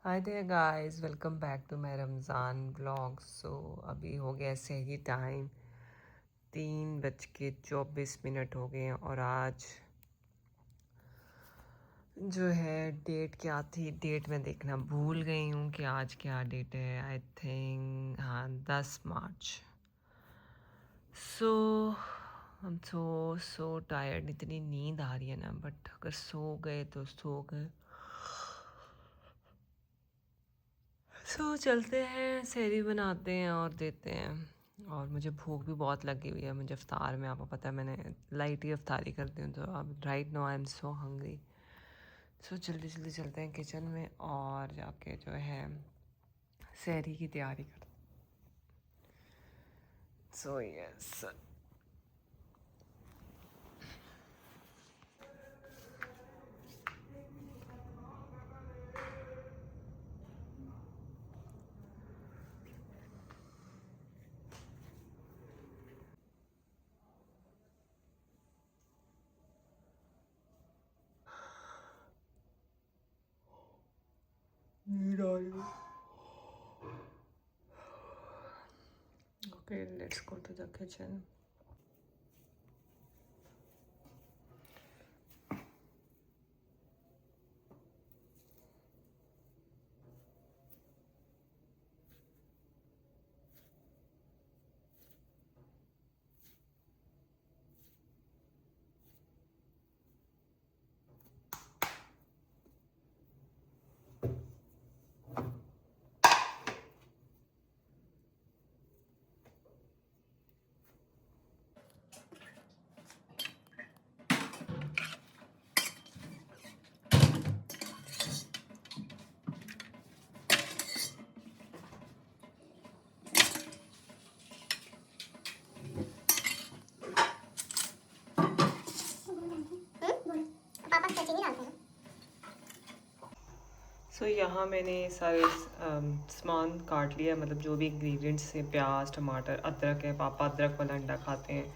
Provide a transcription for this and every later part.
Hi there guys, welcome back to my Ramzan vlog. So अभी हो गया सही टाइम, 3:24 हो गए हैं। और आज जो है डेट क्या थी, डेट मैं देखना भूल गई हूँ कि आज क्या डेट है। आई थिंक हाँ 10 मार्च। सो हम सो टायर्ड, इतनी नींद आ रही है ना, बट अगर सो गए तो सो गए। चलते हैं, सहरी बनाते हैं और देते हैं। और मुझे भूख भी बहुत लगी हुई है। मुझे इफ्तार में, आपको पता है मैंने लाइट ही इफ्तारी करती हूँ, तो अब right now I am so hungry. जल्दी जल्दी चलते हैं किचन में और जाके जो है सहरी की तैयारी करते। यस, नींद आ रही है। Okay, let's go to the kitchen. यहाँ मैंने सारे सामान काट लिया, मतलब जो भी इंग्रेडिएंट्स हैं, प्याज, टमाटर, अदरक है। पापा अदरक वाला अंडा खाते हैं।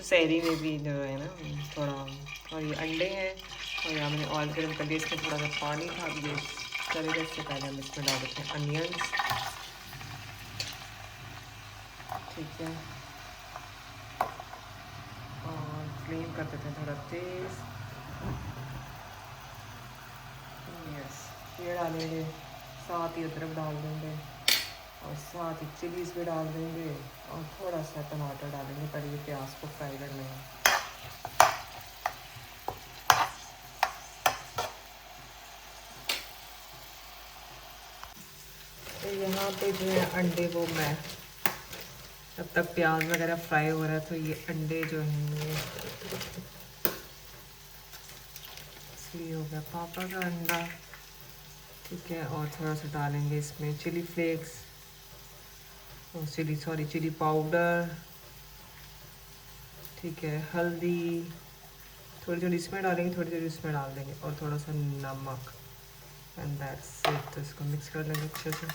सहरी में भी जो है ना थोड़ा, और ये अंडे हैं। और यहाँ मैंने ऑयल गर्म कर दिया, इसमें थोड़ा सा पानी था। ये करेगा, इससे पहले हम इसमें डाल देते हैं अनियंस। ठीक है, और फ्लेम कर देते हैं थोड़ा तेज़। यस, ये डालेंगे, साथ ही अदरक डाल देंगे और साथ ही चिलीज़ भी डाल देंगे और थोड़ा सा टमाटर डालेंगे, पर ये प्याज को फ्राई करने में। तो यहाँ पे जो है अंडे को मैं, जब तक प्याज वगैरह फ्राई हो रहा है, तो ये अंडे जो हैं, इसलिए हो गया पापा का अंडा। ठीक है, और थोड़ा सा डालेंगे इसमें चिली फ्लेक्स और चिली पाउडर। ठीक है, हल्दी थोड़ी थोड़ी इसमें डालेंगे, थोड़ी थोड़ी इसमें डाल देंगे, और थोड़ा सा नमक। And that's it. तो इसको मिक्स कर लेंगे अच्छे से।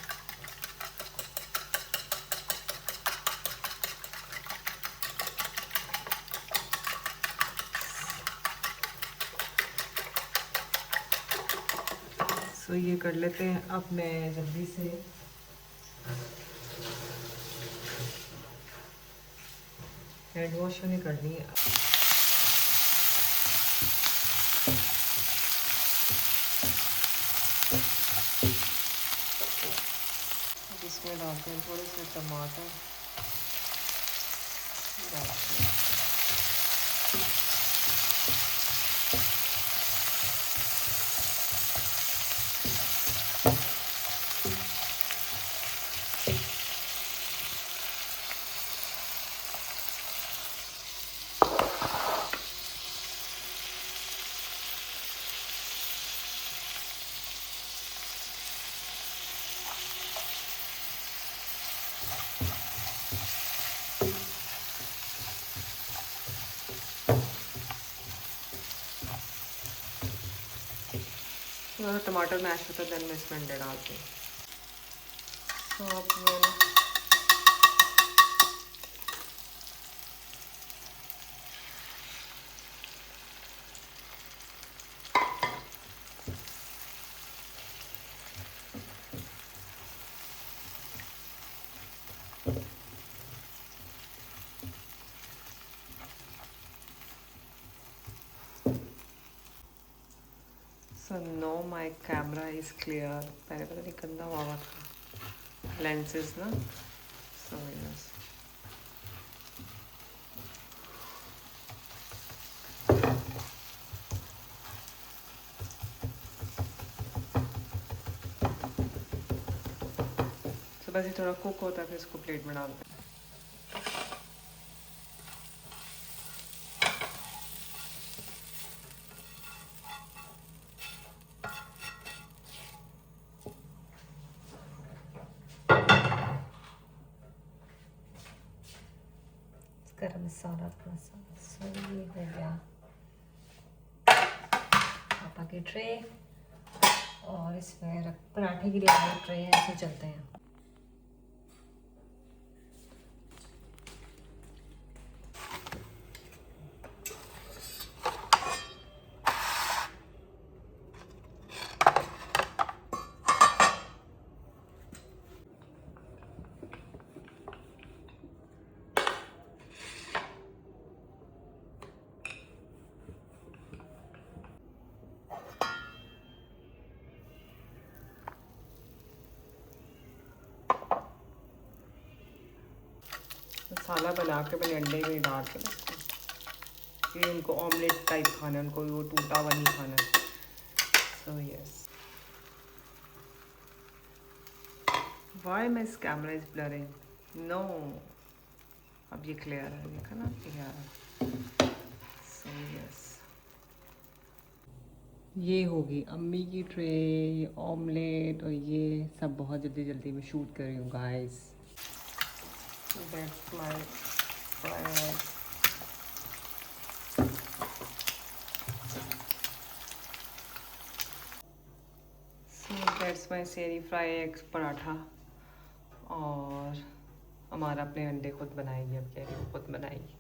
ये कर लेते हैं। अब मैं जल्दी से हैंड वॉश नहीं करनी है। इसमें डालते हैं थोड़े से टमाटर डालते हैं। थोड़ा टमाटर मैश होता है, देन मैं इसमें अंडे डालती हूँ। तो अब मैंने So no, my camera is clear. पहले पता नहीं गंदा हुआ था lenses ना. So yes. So बस ये थोड़ा कुक होता है फिर इसको प्लेट में डालते हैं. गरम मसाला थोड़ा सा. सो ये हो गया पापा की ट्रे, और इसमें पराठे के लिए ट्रे है, ऐसे चलते हैं. मसाला बना के मैंने अंडे में डाल के इसको, ये उनको ऑमलेट टाइप खाना है, उनको वो टूटा हुआ नहीं खाना है. So yes. Why my camera is blurring? No, अब ये क्लियर है, देखा ना यार. So yes. ये होगी अम्मी की ट्रे, ये ऑमलेट और ये सब बहुत जल्दी जल्दी में शूट कर रही हूँ guys. That's my fried. So that's my सेरी फ्राई एग्स पराठा. और हमारा अपने अंडे खुद बनाएगी, अब कह रही हूँ खुद बनाएगी.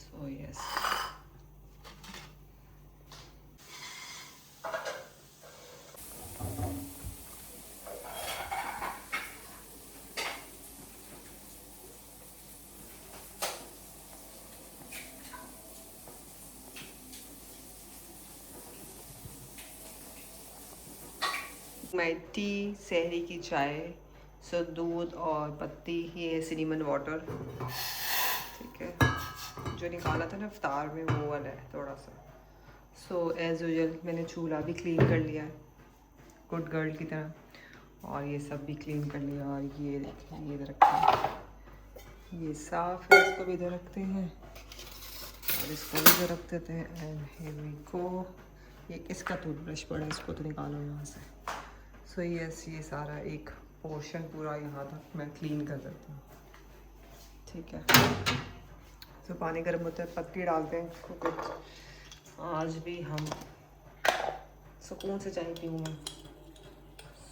So yes. माई टी, सहरी की चाय. सो दूध और पत्ती, ये है सिनेमन वाटर. ठीक है, जो निकाला था ना इफ्तार में वो वाला है थोड़ा सा. सो एज़ यूजुअल मैंने चूल्हा भी क्लीन कर लिया है गुड गर्ल की तरह, और ये सब भी क्लीन कर लिया. और ये देखिए, ये इधर रखते हैं, ये साफ़ है, इसको भी इधर रखते हैं और इसको भी इधर रख देते हैं. And here we go. ये किसका टूथब्रश पड़ा है, इसको तो निकालो यहाँ से. सो यस, ये सारा एक पोर्शन पूरा यहाँ तक मैं क्लीन कर देती हूँ. ठीक है. सो पानी गर्म होता है, पत्ती डालते हैं कुछ. आज भी हम सुकून से चाय पीऊँ मैं.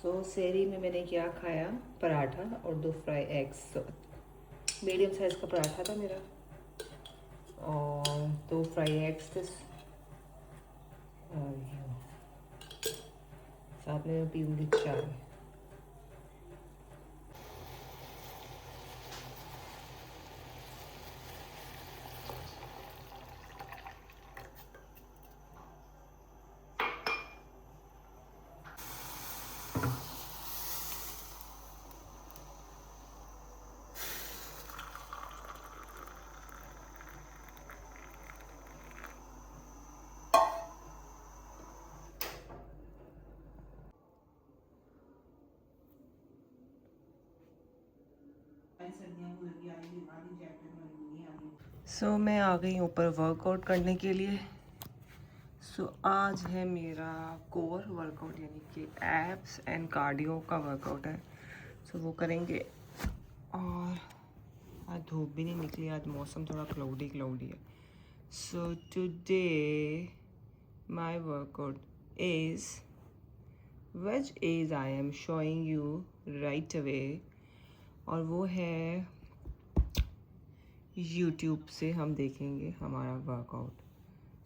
सो सेहरी में मैंने क्या खाया, पराठा और 2 फ्राई एग्स. मीडियम साइज़ का पराठा था मेरा और 2 फ्राई एग्स थे. और साथ में मैं पीऊँगी चाय. सो मैं आ गई ऊपर वर्कआउट करने के लिए. सो आज है मेरा कोर वर्कआउट, यानी कि एब्स एंड कार्डियो का वर्कआउट है. सो वो करेंगे. और आज धूप भी नहीं निकली, आज मौसम थोड़ा क्लाउडी है. So today my workout is which is I am showing you right away, और वो है YouTube से हम देखेंगे हमारा वर्कआउट.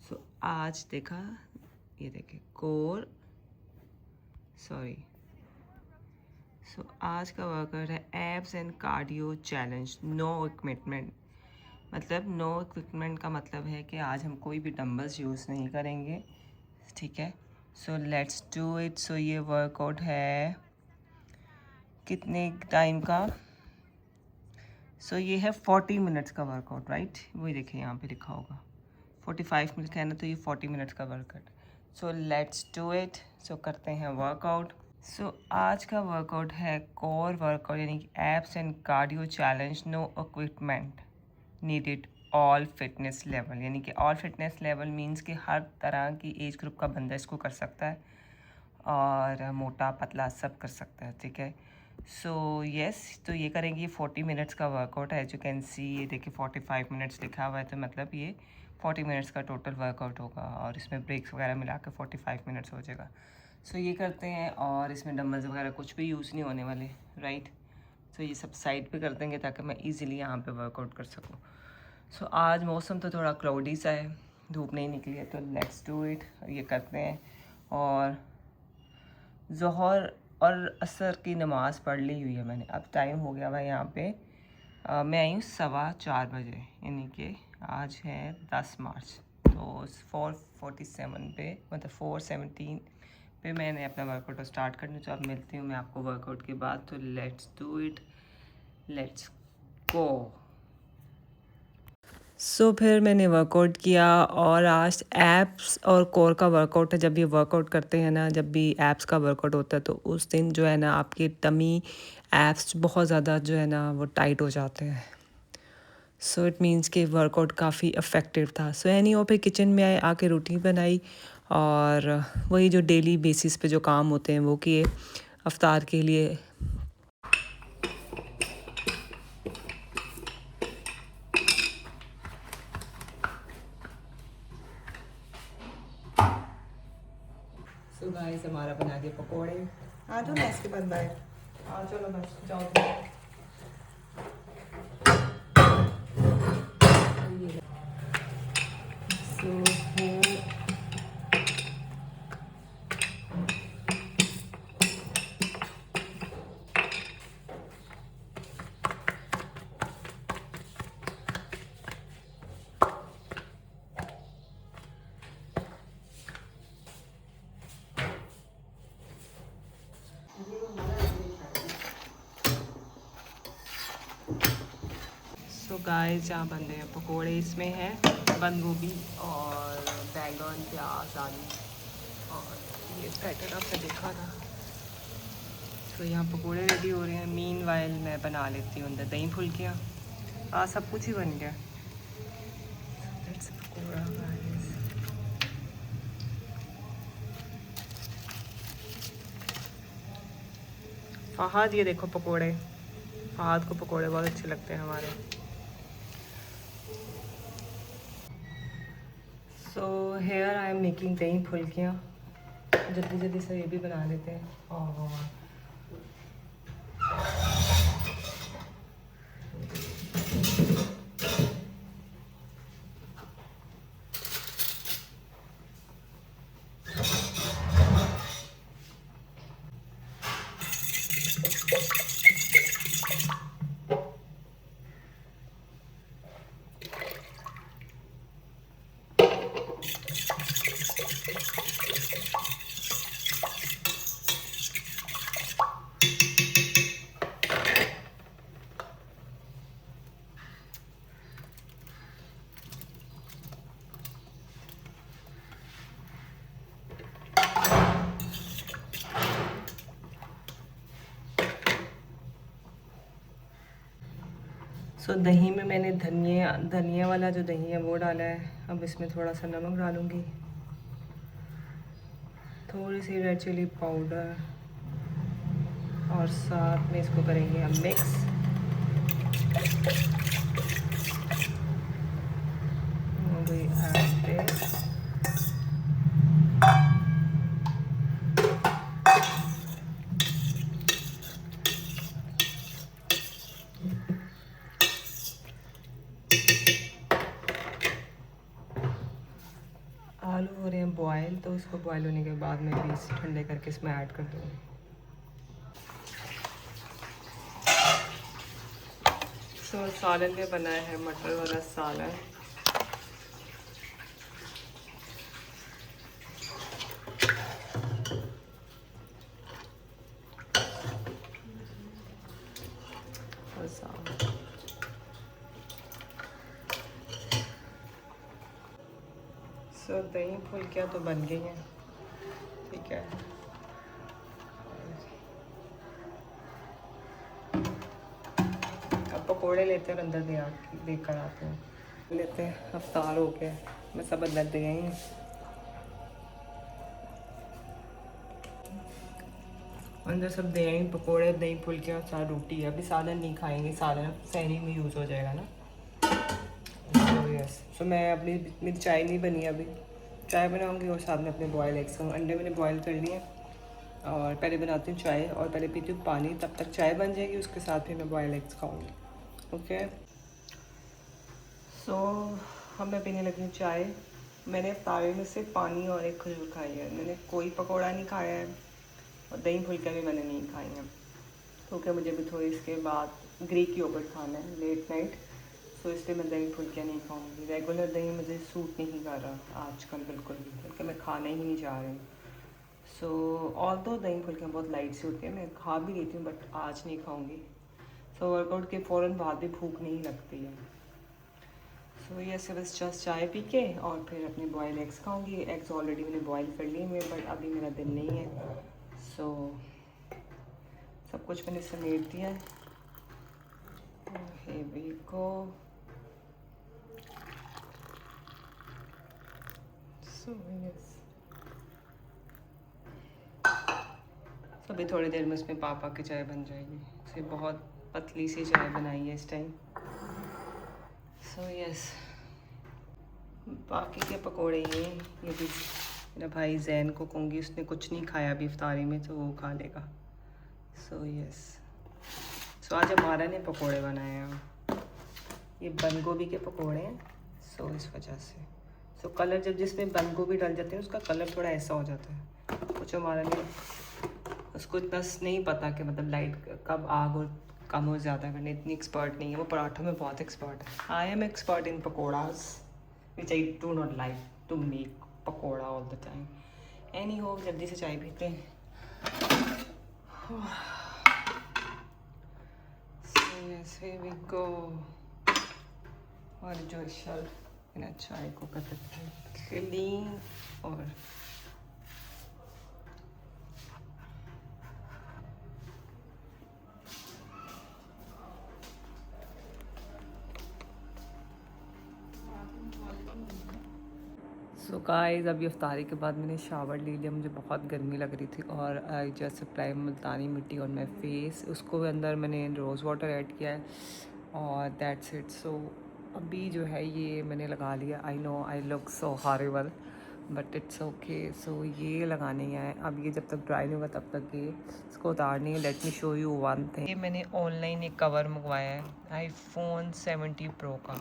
सो आज देखा, ये देखें कोर, सॉरी. सो आज का वर्कआउट है abs and cardio challenge, no equipment. मतलब नो इक्विपमेंट का मतलब है कि आज हम कोई भी डंबल्स यूज़ नहीं करेंगे. ठीक है. So let's do it. So ये वर्कआउट है कितने टाइम का? सो ये है 40 मिनट्स का वर्कआउट, राइट? वही देखिए यहाँ पे लिखा होगा 45 मिनट का है ना, तो ये 40 मिनट्स का workout. So let's do it. So करते हैं वर्कआउट। सो आज का वर्कआउट है कोर वर्कआउट, यानी कि abs and cardio challenge, no equipment needed, all fitness level. यानी कि ऑल फिटनेस लेवल मीन्स कि हर तरह की एज ग्रुप का बंदा इसको कर सकता है, और मोटा पतला सब कर सकता है, ठीक है। सो यस, तो ये करेंगे। 40 मिनट्स का वर्कआउट है, एज यू कैन सी। ये देखिए 45 मिनट्स लिखा हुआ है, तो मतलब ये 40 मिनट्स का टोटल वर्कआउट होगा, और इसमें ब्रेक्स वगैरह मिला के 45 मिनट्स हो जाएगा। सो ये करते हैं, और इसमें डम्बल्स वगैरह कुछ भी यूज़ नहीं होने वाले, राइट। सो ये सब साइड पे कर देंगे ताकि मैं ईज़िली यहाँ पे वर्कआउट कर सकूँ। सो आज मौसम तो थोड़ा क्लाउडी सा है, धूप नहीं निकली है, तो लेट्स डू इट। ये करते हैं, और ज़ोहर और असर की नमाज़ पढ़ ली हुई है मैंने। अब टाइम हो गया हुआ है यहाँ पे, मैं आई हूँ 4:15 बजे, यानी कि आज है 10 मार्च। तो 4:47 पे, मतलब 4:17 पे मैंने अपना वर्कआउट स्टार्ट करना। तो अब मिलती हूँ मैं आपको वर्कआउट के बाद। तो let's do it, let's go. So फिर मैंने वर्कआउट किया, और आज एब्स और कोर का वर्कआउट है। जब ये वर्कआउट करते हैं ना, जब भी एब्स का वर्कआउट होता है, तो उस दिन जो है ना आपकी टमी एब्स बहुत ज़्यादा जो है ना वो टाइट हो जाते हैं। सो इट मीन्स कि वर्कआउट काफ़ी इफ़ेक्टिव था। सो एनी ओ पे किचन में आए, आके रोटी बनाई, और वही जो डेली बेसिस पे जो काम होते हैं वो किए अफ्तार के लिए। सो गाइस, हमारा बना के पकौड़े। आ जाओ ना इसके बाद बाय। हाँ चलो बस जाओ तुम। सो गाइस, यहाँ बन रहे हैं पकोड़े। इसमें है बंद गोभी और बैंगन, प्याज, आलू, और ये बैटर आपने देखा था। तो यहाँ पकोड़े रेडी हो रहे हैं। मीन वाइल मैं बना लेती हूँ अंदर दही फुल्कियाँ। आज सब कुछ ही बन गया। That's pakora guys। फहाद, ये देखो पकोड़े। फहाद को पकोड़े बहुत अच्छे लगते हैं हमारे। So here I am making दही फुल्कियाँ। जल्दी जल्दी से ये भी बना लेते हैं। और सो दही में मैंने धनिया वाला जो दही है वो डाला है। अब इसमें थोड़ा सा नमक डालूँगी, थोड़ी सी रेड चिली पाउडर, और साथ में इसको करेंगे हम मिक्स। We add this। आलू हो रहे हैं बॉयल, तो इसको बॉयल होने के बाद मैं भी ठंडे करके इसमें ऐड कर दूँगी। सो सालन में बनाया है मटर वाला सालन। सो दही फुल्कियाँ तो बन गई हैं, ठीक है। अब पकोड़े लेते हैं और अंदर देकर आते हैं। लेते हैं, अफ्तार हो गया, मैं सब अंदर दे आई हूँ। अंदर सब दे आई, पकोड़े, दही फुल्कियाँ, साथ रोटी है। अभी सालन नहीं खाएंगे, सालन सहरी में यूज़ हो जाएगा ना। यस, सो मैं अपनी मेरी चाय नहीं बनी अभी, चाय बनाऊंगी और साथ में अपने बॉयल एग्स खाऊँ। अंडे मैंने बॉयल कर लिए और पहले बनाती हूँ चाय और पहले पीती हूँ पानी, तब तक चाय बन जाएगी, उसके साथ फिर मैं बॉयल एग्स खाऊँगी। ओके, सो मैं पीने लगी हूँ चाय। मैंने तावे में से पानी और एक खजूर खाई है, मैंने कोई पकौड़ा नहीं खाया है और दही फुल्का भी मैंने नहीं खाई है, क्योंकि मुझे भी थोड़ी इसके बाद ग्रीक योगर्ट खाना है लेट नाइट। सो इसलिए मैं दही फुल्कियाँ नहीं खाऊंगी। रेगुलर दही मुझे सूट नहीं कर रहा आजकल बिल्कुल भी, बल्कि मैं खाने ही नहीं चाह रही हूँ। सो ऑल तो दही फुल्कियाँ बहुत लाइट सी होती है, मैं खा भी लेती हूँ, बट आज नहीं खाऊंगी। सो वर्कआउट के फ़ौरन बाद भी भूख नहीं लगती है। सो ये ऐसे बस जस्ट चाय पी के और फिर अपने बॉयल एग्स खाऊंगी। एग्स ऑलरेडी मैंने बॉयल कर लिए हुए, बट अभी मेरा दिन नहीं है। सो सब कुछ मैंने समेट दिया है। Here we go. So yes. So अभी थोड़ी देर में उसमें पापा की चाय बन जाएगी। उसे बहुत पतली सी चाय बनाई है इस टाइम। सो यस, बाकी के पकोड़े ये भी मेरा भाई जैन को कहूँगी, उसने कुछ नहीं खाया अभी इफ्तारी में, तो वो खा लेगा। सो यस, सो आज हमारा ने पकोड़े बनाए हैं, ये बंद गोभी के पकोड़े हैं। सो इस वजह से कलर जब जिसमें बंद गोभी डल जाते हैं उसका कलर थोड़ा ऐसा हो जाता है। कुछ हमारा ने उसको इतना नहीं पता कि मतलब लाइट कब आग और कम और ज़्यादा करने, इतनी एक्सपर्ट नहीं है वो। पराठों में बहुत एक्सपर्ट है। I am expert in pakoras which I do not like to make pakora all the time. Anyhow, जल्दी से चाय पीते हैं। Yes, here we go. और जो शल इन चाय को करते हैं क्लीन और सो गाइस, अभी इफ्तारी के बाद मैंने शावर ले लिया। मुझे बहुत गर्मी लग रही थी और आई जस्ट अप्लाई मुल्तानी मिट्टी ऑन माई फेस। उसको अंदर मैंने रोज़ वाटर ऐड किया है और दैट्स इट। सो अभी जो है ये मैंने लगा लिया। I know I look so horrible but it's okay. So ये लगाने है। अब ये जब तक ड्राई नहीं होगा तब तक ये इसको उतारनी है। Let me show you one thing. ये मैंने ऑनलाइन एक कवर मंगवाया है iPhone 17 Pro का।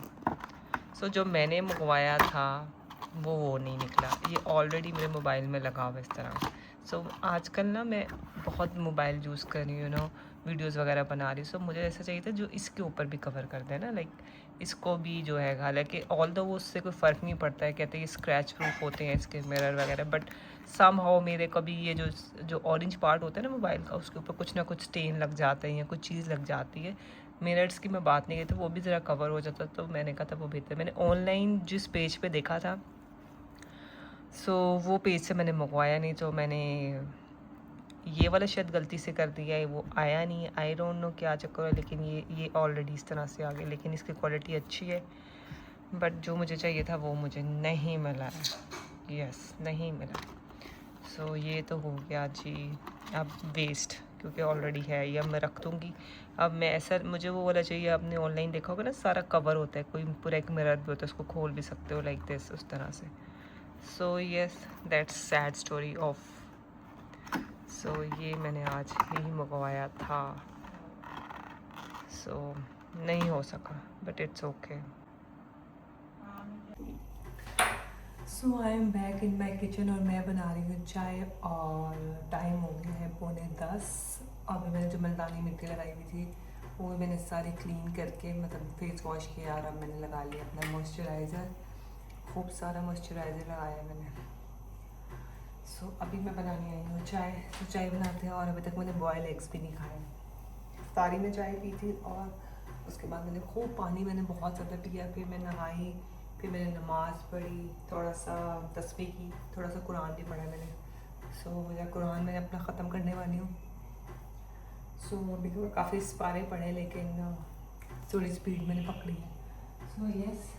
सो जो मैंने मंगवाया था वो नहीं निकला। ये ऑलरेडी मेरे मोबाइल में लगा हुआ इस तरह। सो आजकल ना मैं बहुत मोबाइल यूज़ कर रही हूँ, नो वीडियोज़ वगैरह बना रही हूँ। सो मुझे ऐसा चाहिए था जो इसके ऊपर भी कवर कर दे ना, लाइक इसको भी जो है, हालांकि ऑल दो वो उससे कोई फ़र्क नहीं पड़ता है, कहते हैं ये स्क्रैच प्रूफ होते हैं इसके मिरर वगैरह, बट सम हाउ मेरे कभी ये जो ऑरेंज पार्ट होता है ना मोबाइल का, उसके ऊपर कुछ ना कुछ स्टेन लग जाते हैं या कुछ चीज़ लग जाती है। मिरर्स की मैं बात नहीं की, तो वो भी ज़रा कवर हो जाता, तो मैंने कहा था वो बेहतर। मैंने ऑनलाइन जिस पेज पे देखा था सो वो पेज से मैंने मंगवाया नहीं, तो मैंने ये वाला शायद गलती से कर दिया है, वो आया नहीं। आई डोंट नो क्या चक्कर है, लेकिन ये ऑलरेडी इस तरह से आ गया। लेकिन इसकी क्वालिटी अच्छी है, बट जो मुझे चाहिए था वो मुझे नहीं मिला है। यस, नहीं मिला। सो ये तो हो गया जी अब वेस्ट, क्योंकि ऑलरेडी है। ये अब मैं रख दूँगी। अब मैं ऐसा, मुझे वो वाला चाहिए। आपने ऑनलाइन देखा होगा ना, सारा कवर होता है, कोई पूरा एक मिरर भी होता है, उसको खोल भी सकते हो लाइक दिस, उस तरह से। So yes, that's sad story of. So ये मैंने आज ही मंगवाया था। सो नहीं हो सका, but it's okay. So I am back in my kitchen और मैं बना रही हूँ चाय और टाइम हो गया है 9:45। अभी मैंने जो मुल्तानी मिट्टी लगाई हुई थी वो मैंने सारी क्लीन करके मतलब फेस वॉश किया और अब मैंने लगा लिया अपना मॉइस्चराइज़र। खूब सारा मॉइस्चराइज़र लगाया है मैंने। सो अभी मैं बनाने आई हूँ चाय। तो चाय बनाते हैं और अभी तक मैंने बॉयल एग्स भी नहीं खाए। तारी में चाय पी थी और उसके बाद मैंने खूब पानी मैंने बहुत ज़्यादा पिया। फिर मैं नहाई, फिर मैंने नमाज़ पढ़ी, थोड़ा सा तस्बीह की, थोड़ा सा कुरान भी पढ़ा मैंने। सो मुझे कुरान मैंने अपना ख़त्म करने वाली हूँ। सो अभी तो काफ़ी पारे पढ़े, लेकिन थोड़ी स्पीड मैंने पकड़ी है। सो यस,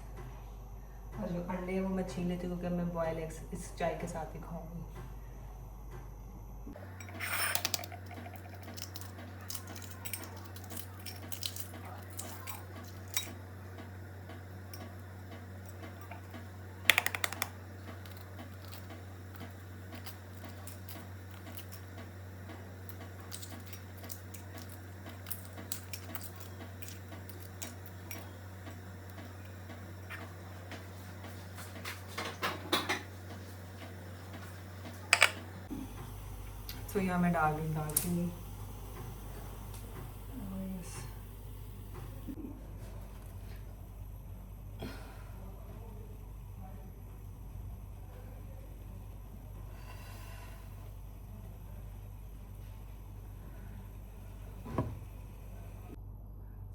और जो अंडे हैं वो मैं छीन लेती हूँ, क्योंकि मैं बॉयल एग्स इस चाय के साथ ही खाऊंगी। तो यहाँ मैं डाल दूँ दालचीनी।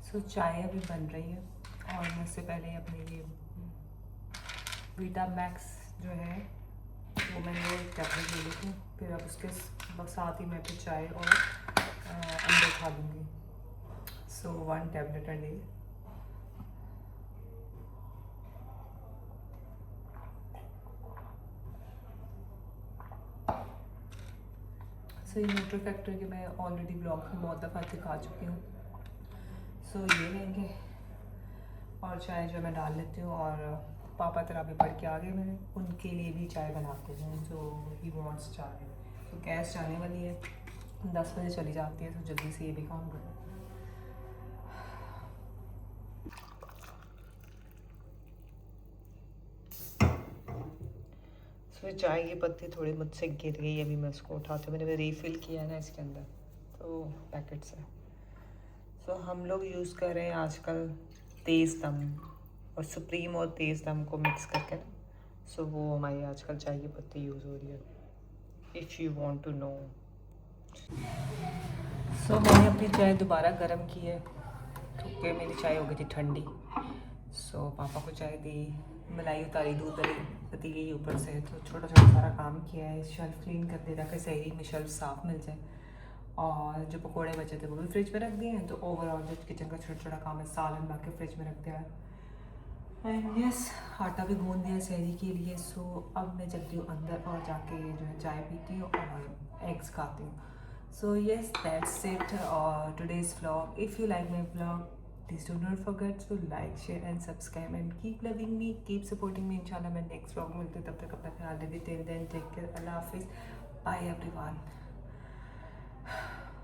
सो चाय अभी बन रही है, और मैं उससे पहले अपने ये वीटा मैक्स जो है वो मैंने वो टैबलेट ले ली थी। फिर अब उसके साथ ही मैं फिर चाय और अंडे खा लूँगी। सो 1 टैबलेट अ डे। सो ये न्यूट्री फैक्टर के मैं ऑलरेडी ब्लॉग में बहुत दफ़ा दिखा चुकी हूँ। सो ये लेंगे और चाय जो मैं डाल लेती हूँ। और पापा तरावी पढ़ के आ गए, मैंने उनके लिए भी चाय बनाते हैं जो ही वांट्स चाय। तो गैस जाने वाली है, 10 बजे चली जाती है, तो जल्दी से ये भी काम करें। इसमें चाय की पत्ती थोड़ी मुझसे गिर गई, अभी मैं उसको उठाती हूँ। मैंने रीफ़िल किया है ना इसके अंदर, तो पैकेट से। सो हम लोग यूज़ कर रहे हैं आजकल तेज़ दम, और सुप्रीम और तेज़ दम को मिक्स करके ना। सो वो हमारी आजकल चाय की पत्ती यूज़ हो रही है, if you want to know. So मैंने अपनी चाय दोबारा गर्म की है, क्योंकि मेरी चाय हो गई थी ठंडी। सो पापा को चाय दी, मलाई उतारी, दूध डाली पतीली के ऊपर से। तो छोटा छोटा सारा काम किया है, शेल्फ क्लीन कर दिया ताकि सहरी में शेल्फ साफ़ मिल जाए। और जो पकोड़े बचे थे वो भी फ्रिज में रख दिए हैं। तो ओवरऑल जो किचन का छोटा छोटा काम है, सालन ला के फ्रिज में रख दिया है। एंड यस, आटा भी गूंद दिया सहरी के लिए। सो अब मैं चलती हूँ अंदर और जाके जो है चाय पीती हूँ और एग्स खाती हूँ। सो yes, that's it today's vlog. If you like my vlog, please do not forget to like, share and subscribe, and keep loving me, keep supporting me. इंशाल्लाह मैं नेक्स्ट vlog मिलती हूँ, तब तक अपना ख्याल रखिए। टिल देन टेक केयर, अल्लाह हाफिज़, बाय एवरीवन।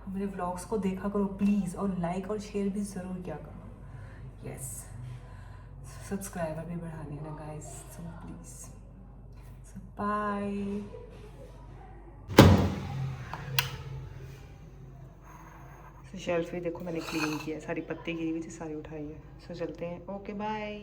मेरे व्लॉग्स को देखा करो प्लीज़, और लाइक और शेयर भी ज़रूर किया करो। यस, सब्सक्राइबर भी बढ़ाने ना guys, so please. So bye. So shelf भी देखो मैंने क्लीन किया है, सारी पत्ती गिरी हुई थी, सारी उठाई है। सो चलते हैं, ओके बाय।